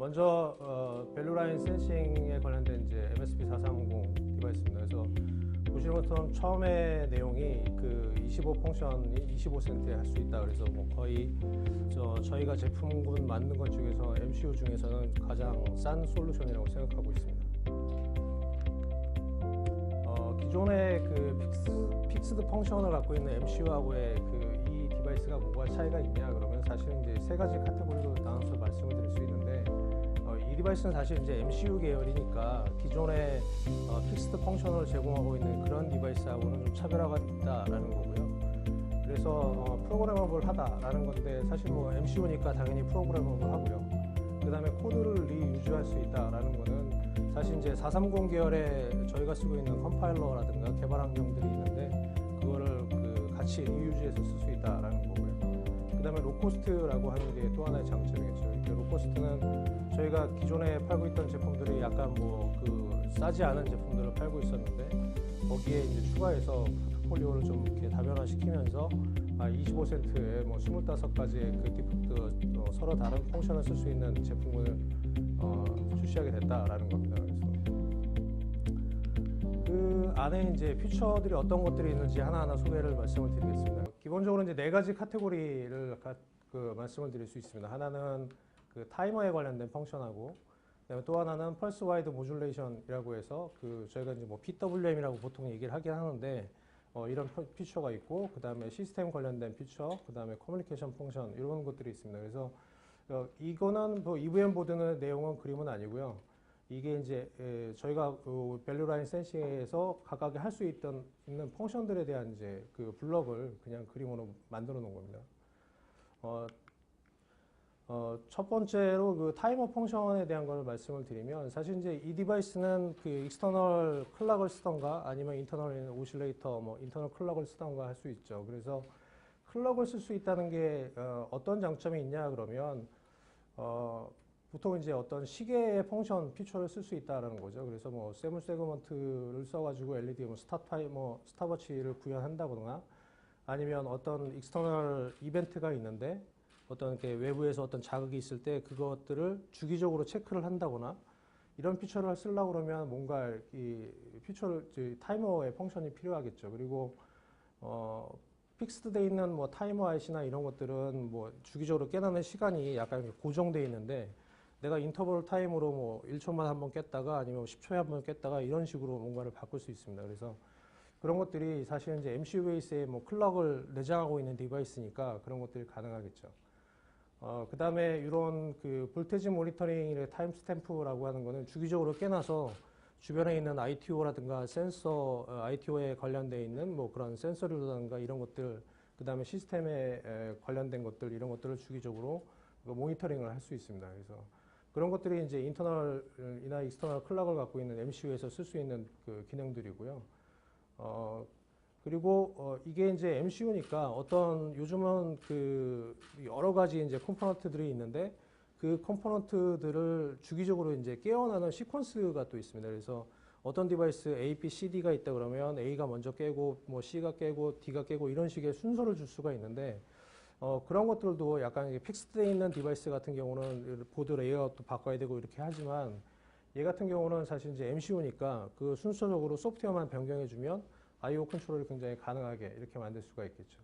먼저 밸류라인 센싱에 관련된 이제 MSP430 디바이스입니다. 그래서 보시는 것처럼 처음에 내용이 그 25 펑션이 25센트에 할 수 있다. 그래서 뭐 거의 저희가 제품군 만든 것 중에서 MCU 중에서는 가장 싼 솔루션이라고 생각하고 있습니다. 기존의 그 픽스드 펑션을 갖고 있는 MCU하고의 이 디바이스가 뭐가 차이가 있냐 그러면 사실은 이제 세 가지 카테고리로 나눠서 말씀을 드릴 수 있는데 이 디바이스는 사실 이제 MCU 계열이니까 기존의 픽스드 펑션을 제공하고 있는 그런 디바이스하고는 좀 차별화가 있다라는 거고요. 그래서 프로그래머블 하다라는 건데 사실 뭐 MCU니까 당연히 프로그래머블 하고요. 그 다음에 코드를 리유즈할 수 있다라는 거는 사실 이제 430 계열에 저희가 쓰고 있는 컴파일러라든가 개발 환경들이 있는데 그거를 같이 리유즈해서 쓸 수 있다라는 거고요. 그 다음에 로코스트라고 하는 게 또 하나의 장점이겠죠. 로코스트는 저희가 기존에 팔고 있던 제품들이 약간 싸지 않은 제품들을 팔고 있었는데 거기에 이제 추가해서 포트폴리오를 좀 이렇게 다변화시키면서 25센트에 뭐 25가지의 디프트 서로 다른 펑션을 쓸 수 있는 제품을 출시하게 됐다라는 겁니다. 그래서 그 안에 이제 피처들이 어떤 것들이 있는지 하나하나 소개를 말씀을 드리겠습니다. 기본적으로 이제 네 가지 카테고리를 말씀을 드릴 수 있습니다. 하나는 그 타이머에 관련된 펑션하고, 그다음에 또 하나는 펄스 와이드 모듈레이션이라고 해서 저희가 이제 뭐 PWM이라고 보통 얘기를 하긴 하는데 이런 피처가 있고, 그 다음에 시스템 관련된 피처, 그 다음에 커뮤니케이션 펑션 이런 것들이 있습니다. 그래서 이거는 뭐 EVM 보드는 내용은 그림은 아니고요. 이게 이제 저희가 밸류라인 센싱에서 각각에 할 수 있는 펑션들에 대한 이제 그 블럭을 그냥 그림으로 만들어 놓은 겁니다. 첫 번째로 그 타이머 펑션에 대한 걸 말씀을 드리면 사실 이제 이 디바이스는 그 익스터널 클락을 쓰던가 아니면 인터널 오실레이터 뭐 인터널 클락을 쓰던가 할 수 있죠. 그래서 클락을 쓸 수 있다는 게 어떤 장점이 있냐 그러면 보통 이제 어떤 시계의 펑션 피처를 쓸 수 있다라는 거죠. 그래서 뭐 세븐 세그먼트를 써가지고 LED 뭐 스탑워치를 구현한다거나 아니면 어떤 익스터널 이벤트가 있는데 어떤 이렇게 외부에서 어떤 자극이 있을 때 그것들을 주기적으로 체크를 한다거나 이런 피처를 쓰려고 그러면 뭔가 이 타이머의 펑션이 필요하겠죠. 그리고 픽스드 돼 있는 뭐 타이머 IC나 이런 것들은 뭐 주기적으로 깨나는 시간이 약간 고정돼 있는데 내가 인터벌 타임으로 뭐 1초만 한번 깼다가 아니면 10초에 한번 깼다가 이런 식으로 뭔가를 바꿀 수 있습니다. 그래서 그런 것들이 사실 이제 MCU 베이스에 뭐 클럭을 내장하고 있는 디바이스니까 그런 것들이 가능하겠죠. 그 다음에 이런 볼테지 모니터링의 타임 스탬프라고 하는 거는 주기적으로 깨나서 주변에 있는 ITO라든가 센서, ITO에 관련되어 있는 뭐 그런 센서라든가 이런 것들, 그 다음에 시스템에 관련된 것들, 이런 것들을 주기적으로 모니터링을 할 수 있습니다. 그래서 그런 것들이 이제 인터널이나 익스터널 클락을 갖고 있는 MCU에서 쓸 수 있는 기능들이고요. 그리고 이게 이제 MCU니까 요즘은 여러 가지 이제 컴포넌트들이 있는데 그 컴포넌트들을 주기적으로 이제 깨어나는 시퀀스가 또 있습니다. 그래서 어떤 디바이스 A, B, C, D가 있다 그러면 A가 먼저 깨고 뭐 C가 깨고 D가 깨고 이런 식의 순서를 줄 수가 있는데 그런 것들도 약간 픽스되어 있는 디바이스 같은 경우는 보드 레이아웃도 바꿔야 되고 이렇게 하지만 얘 같은 경우는 사실 이제 MCU니까 그 순서적으로 소프트웨어만 변경해주면 I/O 컨트롤이 굉장히 가능하게 이렇게 만들 수가 있겠죠.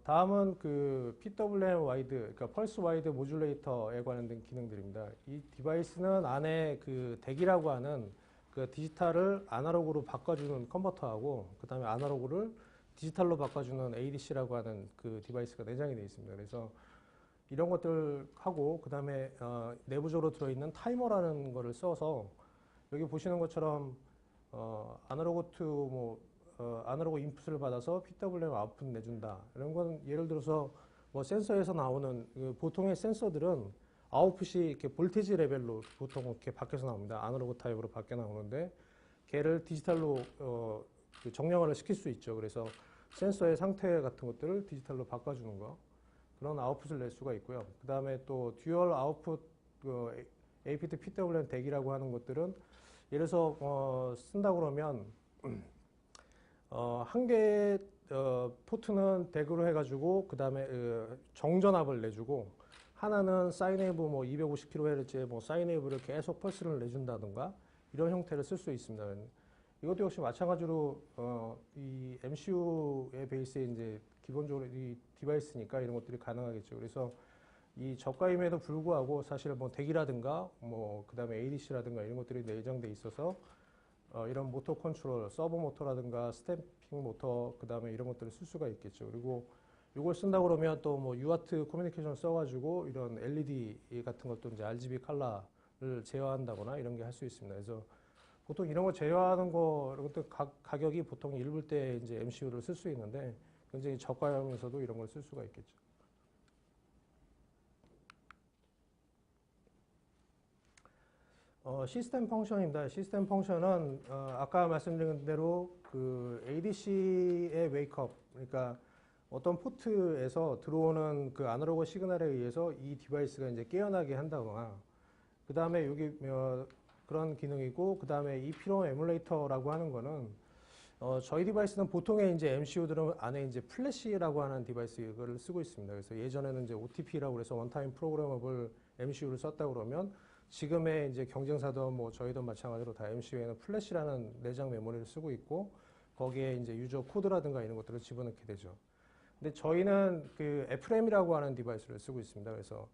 다음은 PWM 와이드, 그러니까 펄스 와이드 모듈레이터에 관련된 기능들입니다. 이 디바이스는 안에 덱이라고 하는 디지털을 아날로그로 바꿔주는 컨버터하고 그 다음에 아날로그를 디지털로 바꿔주는 ADC라고 하는 디바이스가 내장이 되어 있습니다. 그래서 이런 것들 하고 그 다음에 내부적으로 들어있는 타이머라는 거를 써서 여기 보시는 것처럼 아날로그 인풋을 받아서 PWM 아웃풋 내준다. 이런 건 예를 들어서 뭐 센서에서 나오는 보통의 센서들은 아웃풋이 이렇게 볼테지 레벨로 보통 이렇게 밖에서 나옵니다. 아날로그 타입으로 밖에 나오는데 걔를 디지털로 정량화를 시킬 수 있죠. 그래서 센서의 상태 같은 것들을 디지털로 바꿔주는 거. 그런 아웃풋을 낼 수가 있고요. 그 다음에 또 듀얼 아웃풋 APT PWM 덱이라고 하는 것들은 예를 들어서 쓴다고 그러면 한 개의 포트는 덱으로 해가지고 그 다음에 정전압을 내주고 하나는 사인웨이브 뭐 250kHz의 뭐 사인웨이브를 계속 펄스를 내준다든가 이런 형태를 쓸 수 있습니다. 이것도 역시 마찬가지로 이 MCU의 베이스에 이제 기본적으로 이 디바이스니까 이런 것들이 가능하겠죠. 그래서 이 저가임에도 불구하고 사실 뭐 대기라든가 뭐 그다음에 ADC라든가 이런 것들이 내장돼 있어서 이런 모터 컨트롤, 서버 모터라든가 스탬핑 모터 그다음에 이런 것들을 쓸 수가 있겠죠. 그리고 이걸 쓴다 그러면 또 뭐 UART 커뮤니케이션 써가지고 이런 LED 같은 것도 이제 RGB 컬러를 제어한다거나 이런 게 할 수 있습니다. 그래서 보통 이런 거 제어하는 거 이런 것도 가격이 보통 1불대 이제 MCU를 쓸 수 있는데 굉장히 저가형에서도 이런 걸 쓸 수가 있겠죠. 시스템 펑션입니다. 시스템 펑션은 아까 말씀드린 대로 그 ADC의 웨이크업, 그러니까 어떤 포트에서 들어오는 그 아날로그 시그널에 의해서 이 디바이스가 이제 깨어나게 한다거나, 그 다음에 여기 그런 기능이고, 그 다음에 EEPROM 에뮬레이터라고 하는 거는 저희 디바이스는 보통의 이제 MCU들은 안에 이제 플래시라고 하는 디바이스를 쓰고 있습니다. 그래서 예전에는 이제 OTP라고 해서 원타임 프로그래머블 MCU를 썼다 그러면 지금의 이제 경쟁사도 뭐 저희도 마찬가지로 다 MCU에는 플래시라는 내장 메모리를 쓰고 있고 거기에 이제 유저 코드라든가 이런 것들을 집어넣게 되죠. 근데 저희는 그 FRAM이라고 하는 디바이스를 쓰고 있습니다. 그래서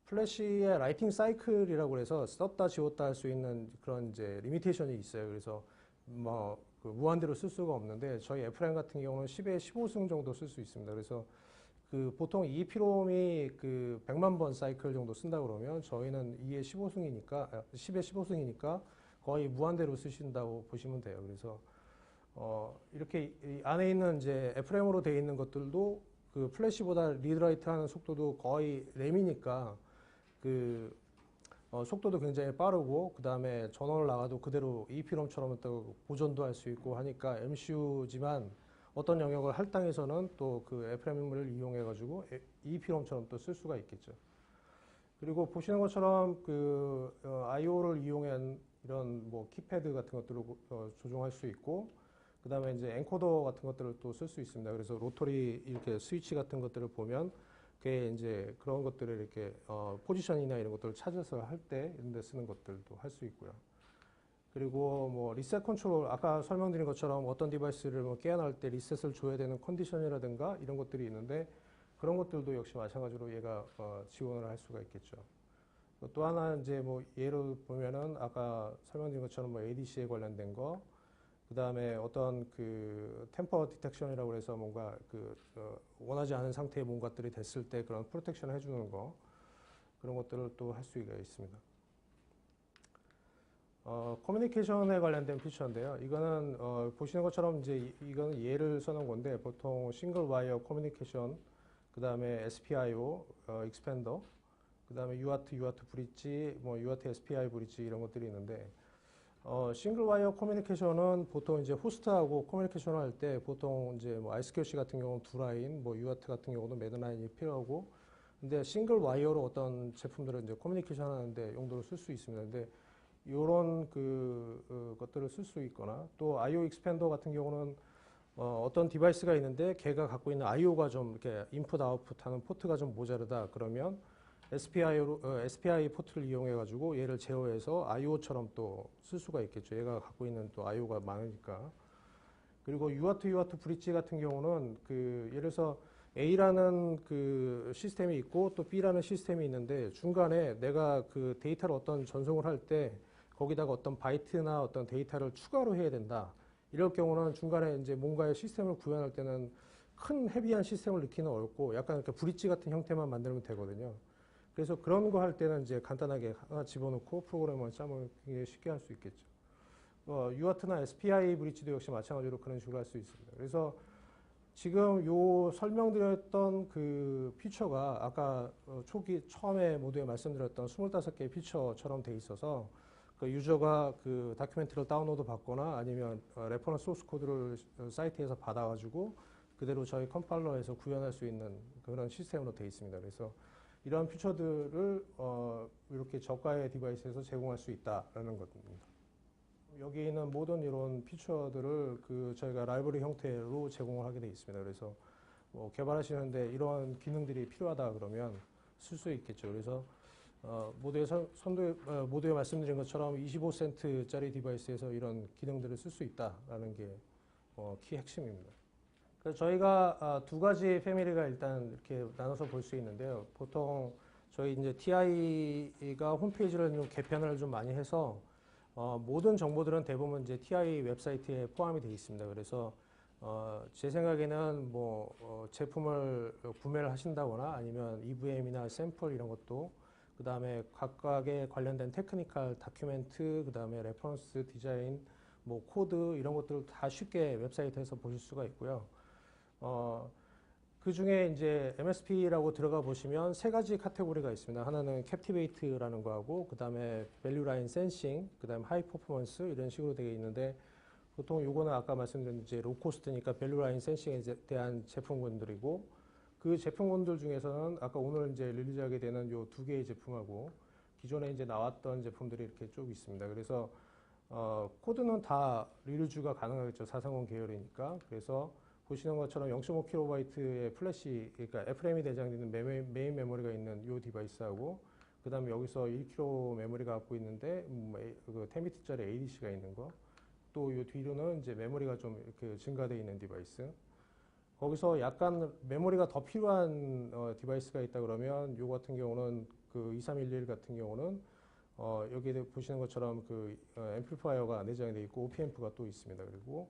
플래시의 라이팅 사이클이라고 해서 썼다 지웠다 할 수 있는 그런 이제 리미테이션이 있어요. 그래서 뭐 그 무한대로 쓸 수가 없는데 저희 FRAM 같은 경우는 10에 15승 정도 쓸 수 있습니다. 그래서 그 보통 EEPROM이 그 100만 번 사이클 정도 쓴다 그러면 저희는 2에 15승이니까 10에 15승이니까 거의 무한대로 쓰신다고 보시면 돼요. 그래서 이렇게 이 안에 있는 이제 FRAM으로 되어 있는 것들도 그 플래시보다 리드라이트 하는 속도도 거의 램이니까 그 속도도 굉장히 빠르고 그 다음에 전원을 나가도 그대로 EEPROM처럼 또 보존도 할 수 있고 하니까 MCU지만 어떤 영역을 할당해서는 또 그 FRAM을 이용해 가지고 EEPROM처럼 또 쓸 수가 있겠죠. 그리고 보시는 것처럼 그 IO를 이용한 이런 뭐 키패드 같은 것들을 조종할 수 있고 그 다음에 이제 엔코더 같은 것들을 또 쓸 수 있습니다. 그래서 로터리 이렇게 스위치 같은 것들을 보면 그게 이제 그런 것들을 이렇게 포지션이나 이런 것들을 찾아서 할 때 이런 데 쓰는 것들도 할 수 있고요. 그리고 뭐 리셋 컨트롤 아까 설명드린 것처럼 어떤 디바이스를 뭐 깨어날 때 리셋을 줘야 되는 컨디션이라든가 이런 것들이 있는데 그런 것들도 역시 마찬가지로 얘가 지원을 할 수가 있겠죠. 또 하나 이제 뭐 예로 보면은 아까 설명드린 것처럼 뭐 ADC에 관련된 거, 그 다음에 어떤 그 템퍼 디텍션이라고 해서 뭔가 그 원하지 않은 상태의 뭔가들이 됐을 때 그런 프로텍션 해주는 거 그런 것들을 또 할 수가 있습니다. 커뮤니케이션에 관련된 피처인데요. 이거는 보시는 것처럼 이제 이거는 예를 써놓은 건데 보통 싱글 와이어 커뮤니케이션, 그 다음에 SPIO 익스펜더, 그 다음에 UART 브릿지, 뭐 UART SPI 브릿지 이런 것들이 있는데 싱글 와이어 커뮤니케이션은 보통 이제 호스트하고 커뮤니케이션을 할 때 보통 이제 뭐 ISQC 같은 경우는 두 라인, 뭐 UART 같은 경우는 매드 라인이 필요하고, 근데 싱글 와이어로 어떤 제품들은 이제 커뮤니케이션 하는데 용도로 쓸 수 있습니다. 근데 이런 것들을 쓸 수 있거나 또 IO 익스펜더 같은 경우는 어떤 디바이스가 있는데 걔가 갖고 있는 IO가 좀 이렇게 인풋 아웃풋 하는 포트가 좀 모자르다 그러면 SPI 포트를 이용해 가지고 얘를 제어해서 IO처럼 또 쓸 수가 있겠죠. 얘가 갖고 있는 또 IO가 많으니까. 그리고 UART 브릿지 같은 경우는 그 예를 들어서 A라는 그 시스템이 있고 또 B라는 시스템이 있는데 중간에 내가 그 데이터를 어떤 전송을 할 때 거기다가 어떤 바이트나 어떤 데이터를 추가로 해야 된다. 이럴 경우는 중간에 이제 뭔가의 시스템을 구현할 때는 큰 헤비한 시스템을 넣기는 어렵고 약간 이렇게 브릿지 같은 형태만 만들면 되거든요. 그래서 그런 거 할 때는 이제 간단하게 하나 집어넣고 프로그램을 짜면 굉장히 쉽게 할 수 있겠죠. UART나 SPI 브릿지도 역시 마찬가지로 그런 식으로 할 수 있습니다. 그래서 지금 요 설명드렸던 그 피처가 아까 초기 처음에 모두에 말씀드렸던 25개의 피처처럼 돼 있어서 그 유저가 그 다큐멘트를 다운로드 받거나 아니면 레퍼런스 소스 코드를 사이트에서 받아가지고 그대로 저희 컴파일러에서 구현할 수 있는 그런 시스템으로 돼 있습니다. 그래서 이러한 피처들을 이렇게 저가의 디바이스에서 제공할 수 있다라는 겁니다. 여기 있는 모든 이런 피처들을 그 저희가 라이브러리 형태로 제공을 하게 되어 있습니다. 그래서 뭐 개발하시는데 이러한 기능들이 필요하다 그러면 쓸 수 있겠죠. 그래서 모두에 말씀드린 것처럼 25센트짜리 디바이스에서 이런 기능들을 쓸 수 있다라는 게 키 핵심입니다. 그래서 저희가 두 가지 패밀리가 일단 이렇게 나눠서 볼 수 있는데요. 보통 저희 이제 TI가 홈페이지를 좀 개편을 좀 많이 해서 모든 정보들은 대부분 이제 TI 웹사이트에 포함이 되어 있습니다. 그래서 제 생각에는 제품을 구매를 하신다거나 아니면 EVM이나 샘플 이런 것도 그 다음에 각각의 관련된 테크니컬 다큐멘트, 그 다음에 레퍼런스 디자인, 코드 이런 것들을 다 쉽게 웹사이트에서 보실 수가 있고요. 그 중에 이제 MSP라고 들어가 보시면 세 가지 카테고리가 있습니다. 하나는 캡티베이트라는 거하고, 그 다음에 밸류 라인 센싱, 그 다음에 하이 퍼포먼스 이런 식으로 되어 있는데, 보통 요거는 아까 말씀드린 이제 로코스트니까 밸류 라인 센싱에 대한 제품군들이고, 그 제품군들 중에서는 아까 오늘 이제 릴리즈하게 되는 요 두 개의 제품하고 기존에 이제 나왔던 제품들이 이렇게 쭉 있습니다. 그래서 코드는 다 릴리즈가 가능하겠죠. 430 계열이니까. 그래서 보시는 것처럼 0.5kB의 플래시, 그러니까 FRAM이 내장되는 메인 메모리가 있는 이 디바이스하고, 그 다음에 여기서 1kB 메모리가 갖고 있는데, 10비트짜리 ADC가 있는 거, 또 이 뒤로는 이제 메모리가 좀 이렇게 증가되어 있는 디바이스. 거기서 약간 메모리가 더 필요한 디바이스가 있다 그러면, 요 같은 경우는 그 2311 같은 경우는 여기에 보시는 것처럼 그 앰플리파이어가 내장되어 있고, OP앰프가 또 있습니다. 그리고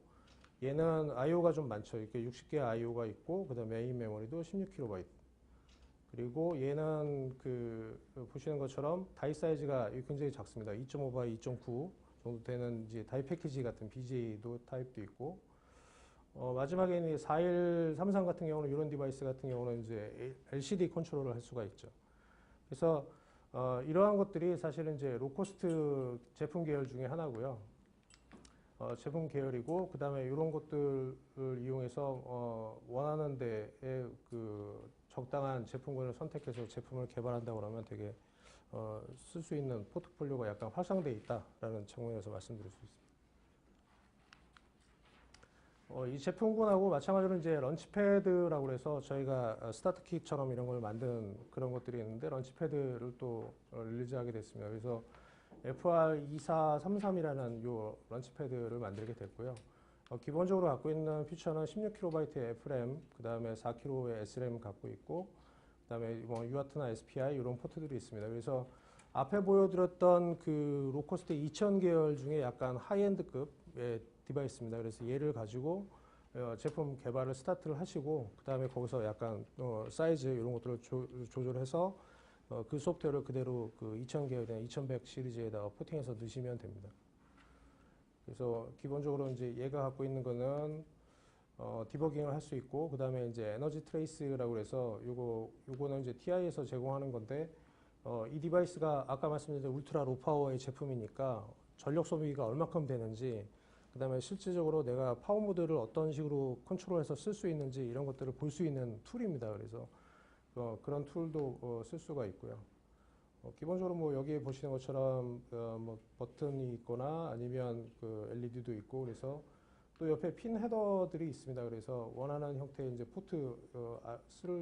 얘는 I/O가 좀 많죠. 이렇게 60개 I/O가 있고, 그 다음에 메인 메모리도 16KB. 그리고 얘는 보시는 것처럼 다이 사이즈가 굉장히 작습니다. 2.5 x 2.9 정도 되는 이제 다이 패키지 같은 BJ도 타입도 있고, 마지막에는 4133 같은 경우는 이런 디바이스 같은 경우는 이제 LCD 컨트롤을 할 수가 있죠. 그래서 이러한 것들이 사실은 이제 로코스트 제품 계열 중에 하나고요. 제품 계열이고, 그 다음에 이런 것들을 이용해서 원하는 데에 그 적당한 제품군을 선택해서 제품을 개발한다 그러면 되게 쓸 수 있는 포트폴리오가 약간 확장되어 있다라는 측면에서 말씀드릴 수 있습니다. 이 제품군하고 마찬가지로 이제 런치패드라고 해서 저희가 스타트kit처럼 이런 걸 만든 그런 것들이 있는데, 런치패드를 또 릴리즈하게 됐습니다. 그래서 FR2433이라는 요 런치패드를 만들게 됐고요. 기본적으로 갖고 있는 피처는 16KB의 FRAM, 그 다음에 4KB의 SRAM 갖고 있고, 그 다음에 UART나 SPI 이런 포트들이 있습니다. 그래서 앞에 보여드렸던 그 로코스트 2000 계열 중에 약간 하이엔드급의 디바이스입니다. 그래서 얘를 가지고 제품 개발을 스타트를 하시고, 그 다음에 거기서 약간 사이즈 이런 것들을 조절해서 그 소프트웨어를 그대로 그 2000 계열이나 2100 시리즈에다가 포팅해서 넣으시면 됩니다. 그래서 기본적으로 이제 얘가 갖고 있는 거는 디버깅을 할 수 있고, 그 다음에 이제 에너지 트레이스라고 해서 요거는 이제 TI에서 제공하는 건데, 이 디바이스가 아까 말씀드린 울트라 로 파워의 제품이니까 전력 소비가 얼마큼 되는지, 그 다음에 실질적으로 내가 파워 모드를 어떤 식으로 컨트롤해서 쓸 수 있는지 이런 것들을 볼 수 있는 툴입니다. 그래서 그런 툴도 쓸 수가 있고요. 기본적으로 여기에 보시는 것처럼 버튼이 있거나 아니면 그 LED도 있고, 그래서 또 옆에 핀 헤더들이 있습니다. 그래서 원하는 형태의 이제 포트를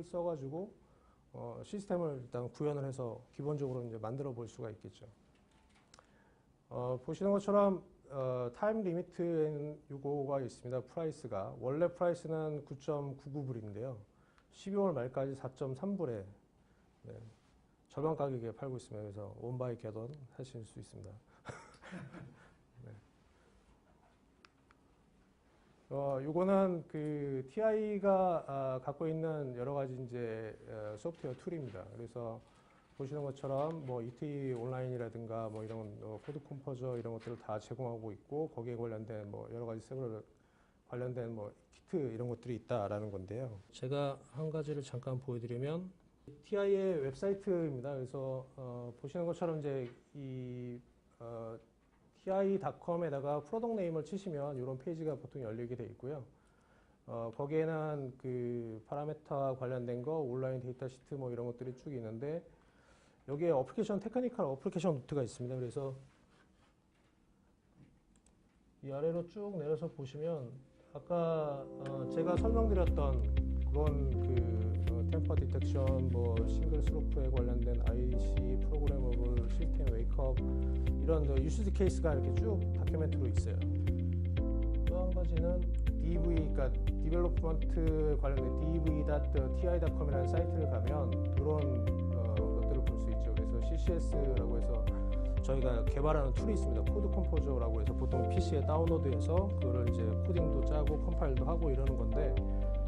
써가지고 시스템을 일단 구현을 해서 기본적으로 이제 만들어 볼 수가 있겠죠. 보시는 것처럼 타임 리미트에는 요거가 있습니다. 프라이스가 원래 프라이스는 9.99불인데요. 12월 말까지 4.3불에 절반 가격에 팔고 있습니다. 그래서 원바이 겟원 하실 수 있습니다. 네. 요거는 그 TI가 갖고 있는 여러 가지 이제 소프트웨어 툴입니다. 그래서 보시는 것처럼 ET 온라인이라든가 이런 코드 컴포저 이런 것들을 다 제공하고 있고, 거기에 관련된 여러 가지 서버 관련된 키트 이런 것들이 있다라는 건데요. 제가 한 가지를 잠깐 보여드리면 TI의 웹사이트입니다. 그래서 보시는 것처럼 이제 이 ti.com에다가 프로덕트 네임을 치시면 이런 페이지가 보통 열리게 되어 있고요. 거기에는 그 파라메터 관련된 거, 온라인 데이터 시트 이런 것들이 쭉 있는데, 여기에 어플리케이션 테크니컬 어플리케이션 노트가 있습니다. 그래서 이 아래로 쭉 내려서 보시면 아까 제가 설명드렸던 그런 템퍼 디텍션, 뭐 싱글 스로프에 관련된 IC 프로그래머블 시스템 웨이크업 이런 유스 케이스가 이렇게 쭉 다큐멘트로 있어요. 또 한 가지는 DV, 그러니까 디벨롭먼트 관련된 dv.ti.com이라는 사이트를 가면 그런 것들을 볼 수 있죠. 그래서 CCS라고 해서 저희가 개발하는 툴이 있습니다. 코드 컴포저라고 해서 보통 PC에 다운로드해서 그거를 이제 코딩도 짜고 컴파일도 하고 이러는 건데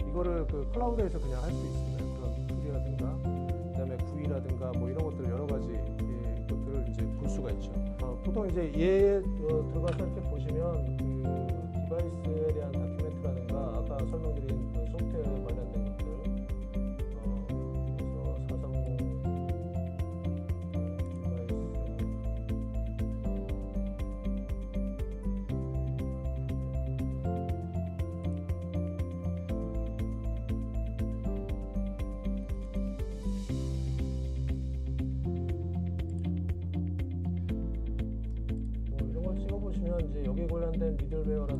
이거를 그 클라우드에서 그냥 할 수 있습니다. 그런 툴이라든가 그다음에 구이라든가 뭐 이런 것들 여러 가지 것들을 이제 볼 수가 있죠. 보통 이제 얘 들어가서 이렇게 보시면 그 디바이스에 대한 다큐멘트라든가 아까 설명드린 그 소프트웨어에 관련된 것들 그래서 430 이런 걸 찍어보시면 이제 여기에 관련된 미들웨어라든가